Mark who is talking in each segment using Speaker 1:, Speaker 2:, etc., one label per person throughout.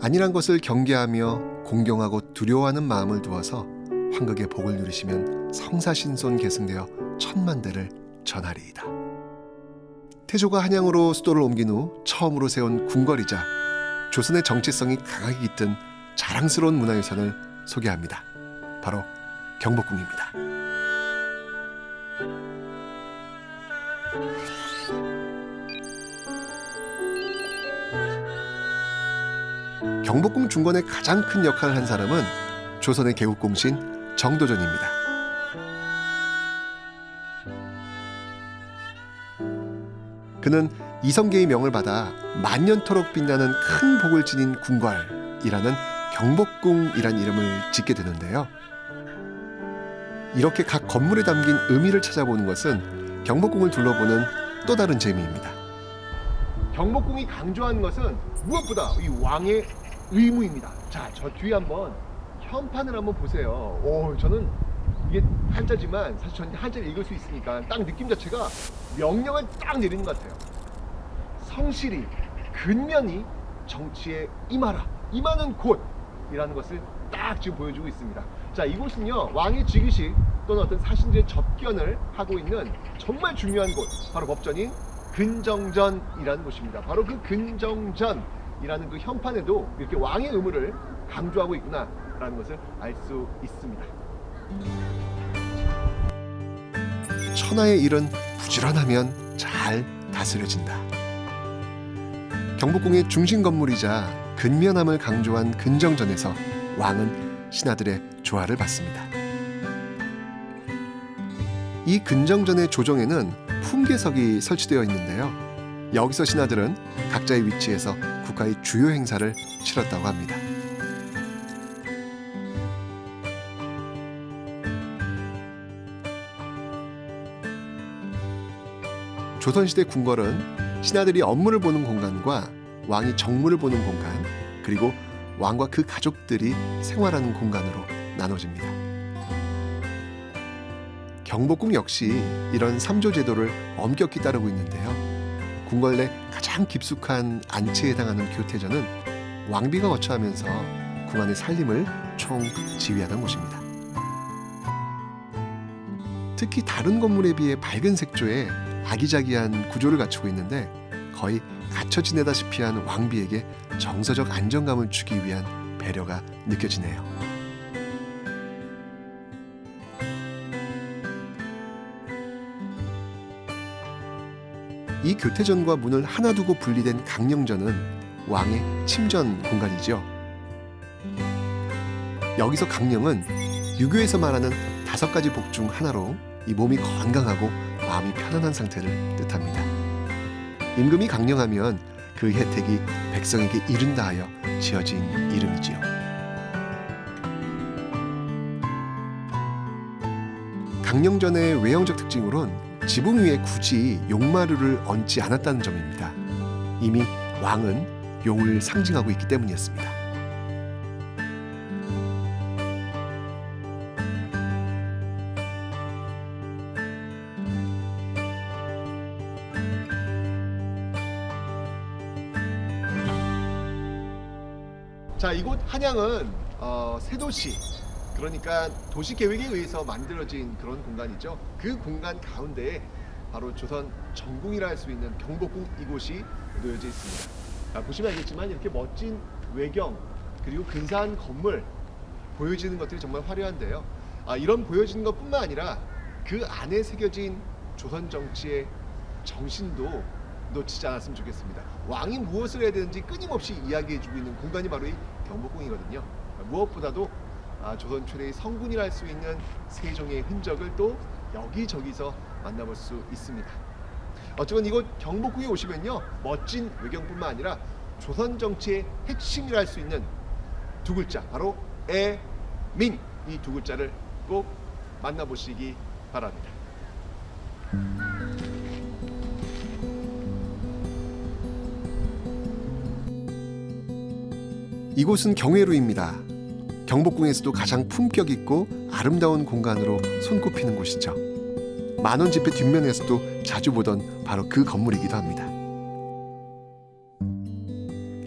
Speaker 1: 안일한 것을 경계하며 공경하고 두려워하는 마음을 두어서 황극의 복을 누리시면 성사신손 계승되어 천만대를 전하리이다. 태조가 한양으로 수도를 옮긴 후 처음으로 세운 궁궐이자 조선의 정체성이 강하게 깃든 자랑스러운 문화유산을 소개합니다. 바로 경복궁입니다. 경복궁 중건의 가장 큰 역할을 한 사람은 조선의 개국공신 정도전입니다. 그는 이성계의 명을 받아 만년토록 빛나는 큰 복을 지닌 궁궐이라는 경복궁이란 이름을 짓게 되는데요. 이렇게 각 건물에 담긴 의미를 찾아보는 것은 경복궁을 둘러보는 또 다른 재미입니다. 경복궁이 강조한 것은 무엇보다 이 왕의 의무입니다. 자, 저 뒤에 한번 현판을 한번 보세요. 오, 저는 이게 한자지만 사실 저는 한자를 읽을 수 있으니까 딱 느낌 자체가 명령을 딱 내리는 것 같아요. 성실히 근면히 정치에 임하라, 임하는 곳이라는 것을 딱 지금 보여주고 있습니다. 자, 이곳은요 왕의 즉위식 또는 어떤 사신들의 접견을 하고 있는 정말 중요한 곳, 바로 법전인 근정전이라는 곳입니다. 바로 그 근정전이라는 그 현판에도 이렇게 왕의 의무를 강조하고 있구나라는 것을 알 수 있습니다. 천하의 일은 부지런하면 잘 다스려진다. 경복궁의 중심 건물이자 근면함을 강조한 근정전에서 왕은 신하들의 조화를 받습니다. 이 근정전의 조정에는 품계석이 설치되어 있는데요. 여기서 신하들은 각자의 위치에서 국가의 주요 행사를 치렀다고 합니다. 조선시대 궁궐은 신하들이 업무를 보는 공간과 왕이 정무를 보는 공간, 그리고 왕과 그 가족들이 생활하는 공간으로 나눠집니다. 경복궁 역시 이런 3조 제도를 엄격히 따르고 있는데요. 궁궐 내 가장 깊숙한 안치에 해당하는 교태전은 왕비가 거처하면서 궁안의 살림을 총 지휘하던 곳입니다. 특히 다른 건물에 비해 밝은 색조에 아기자기한 구조를 갖추고 있는데 거의 갇혀 지내다시피 한 왕비에게 정서적 안정감을 주기 위한 배려가 느껴지네요. 이 교태전과 문을 하나 두고 분리된 강령전은 왕의 침전 공간이죠. 여기서 강령은 유교에서 말하는 5가지 복 중 하나로 이 몸이 건강하고 마음이 편안한 상태를 뜻합니다. 임금이 강령하면 그 혜택이 백성에게 이른다 하여 지어진 이름이지요. 강령전의 외형적 특징으론 지붕 위에 굳이 용마루를 얹지 않았다는 점입니다. 이미 왕은 용을 상징하고 있기 때문이었습니다. 자, 이곳 한양은 세도시, 그러니까 도시계획에 의해서 만들어진 그런 공간이죠. 그 공간 가운데에 바로 조선 정궁이라 할 수 있는 경복궁 이곳이 놓여져 있습니다. 보시면 알겠지만 이렇게 멋진 외경 그리고 근사한 건물 보여지는 것들이 정말 화려한데요. 이런 보여지는 것뿐만 아니라 그 안에 새겨진 조선 정치의 정신도 놓치지 않았으면 좋겠습니다. 왕이 무엇을 해야 되는지 끊임없이 이야기해주고 있는 공간이 바로 이 경복궁이거든요. 무엇보다도 조선 최대의 성군이라 할 수 있는 세종의 흔적을 또 여기저기서 만나볼 수 있습니다. 어쨌건 이곳 경복궁에 오시면요, 멋진 외경뿐만 아니라 조선 정치의 핵심이라 할 수 있는 두 글자, 바로 애민, 이 두 글자를 꼭 만나보시기 바랍니다. 이곳은 경회루입니다. 경복궁에서도 가장 품격 있고 아름다운 공간으로 손꼽히는 곳이죠. 만원 지폐 뒷면에서도 자주 보던 바로 그 건물이기도 합니다.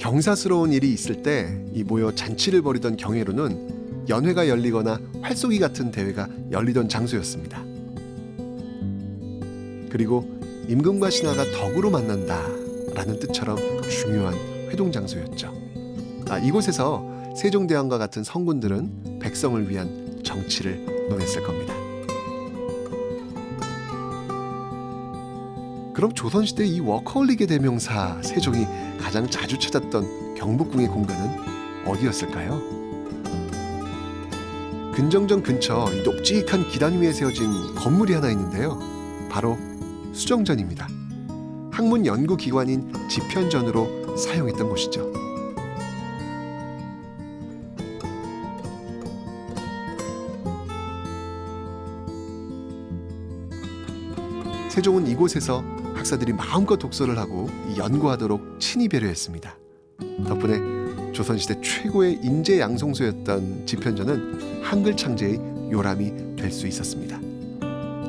Speaker 1: 경사스러운 일이 있을 때 이 모여 잔치를 벌이던 경회로는 연회가 열리거나 활쏘기 같은 대회가 열리던 장소였습니다. 그리고 임금과 신하가 덕으로 만난다라는 뜻처럼 중요한 회동 장소였죠. 이곳에서 세종대왕과 같은 성군들은 백성을 위한 정치를 논했을 겁니다. 그럼 조선시대 이 워커홀릭의 대명사 세종이 가장 자주 찾았던 경복궁의 공간은 어디였을까요? 근정전 근처 이 높직한 기단 위에 세워진 건물이 하나 있는데요. 바로 수정전입니다. 학문 연구기관인 집현전으로 사용했던 곳이죠. 세종은 이곳에서 학사들이 마음껏 독서를 하고 연구하도록 친히 배려했습니다. 덕분에 조선시대 최고의 인재 양성소였던 집현전은 한글 창제의 요람이 될 수 있었습니다.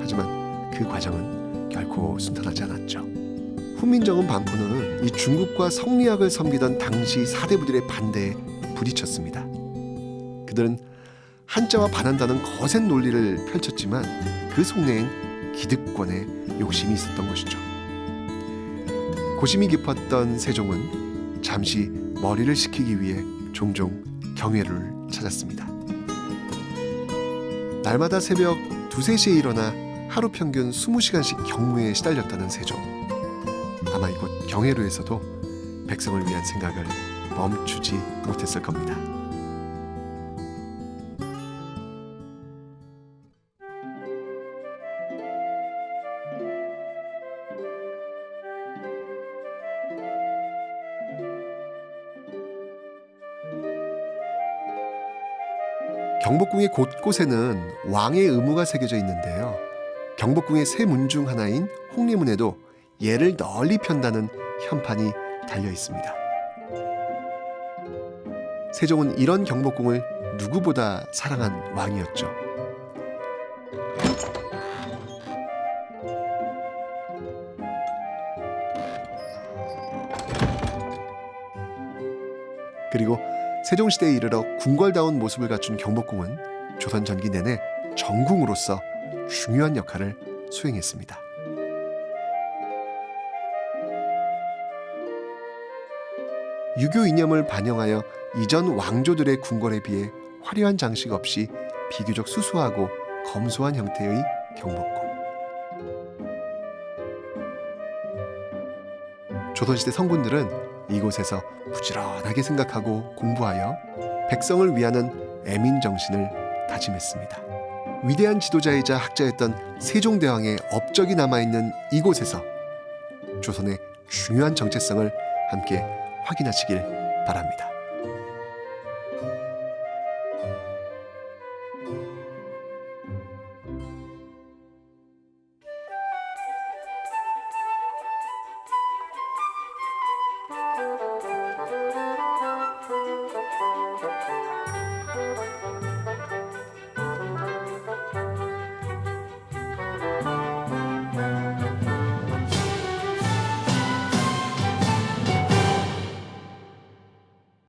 Speaker 1: 하지만 그 과정은 결코 순탄하지 않았죠. 훈민정음 반포는 이 중국과 성리학을 섬기던 당시 사대부들의 반대에 부딪혔습니다. 그들은 한자와 반한다는 거센 논리를 펼쳤지만 그 속내엔 기득권의 욕심이 있었던 것이죠. 고심이 깊었던 세종은 잠시 머리를 식히기 위해 종종 경회를 찾았습니다. 날마다 새벽 2, 3시에 일어나 하루 평균 20시간씩 경무에 시달렸다는 세종. 아마 이곳 경회로에서도 백성을 위한 생각을 멈추지 못했을 겁니다. 경복궁의 곳곳에는 왕의 의무가 새겨져 있는데요. 경복궁의 세 문 중 하나인 홍리문에도 예를 널리 편다는 현판이 달려 있습니다. 세종은 이런 경복궁을 누구보다 사랑한 왕이었죠. 그리고 세종시대에 이르러 궁궐다운 모습을 갖춘 경복궁은 조선 전기 내내 정궁으로서 중요한 역할을 수행했습니다. 유교 이념을 반영하여 이전 왕조들의 궁궐에 비해 화려한 장식 없이 비교적 수수하고 검소한 형태의 경복궁. 조선시대 성군들은 이곳에서 부지런하게 생각하고 공부하여 백성을 위하는 애민정신을 다짐했습니다. 위대한 지도자이자 학자였던 세종대왕의 업적이 남아있는 이곳에서 조선의 중요한 정체성을 함께 확인하시길 바랍니다.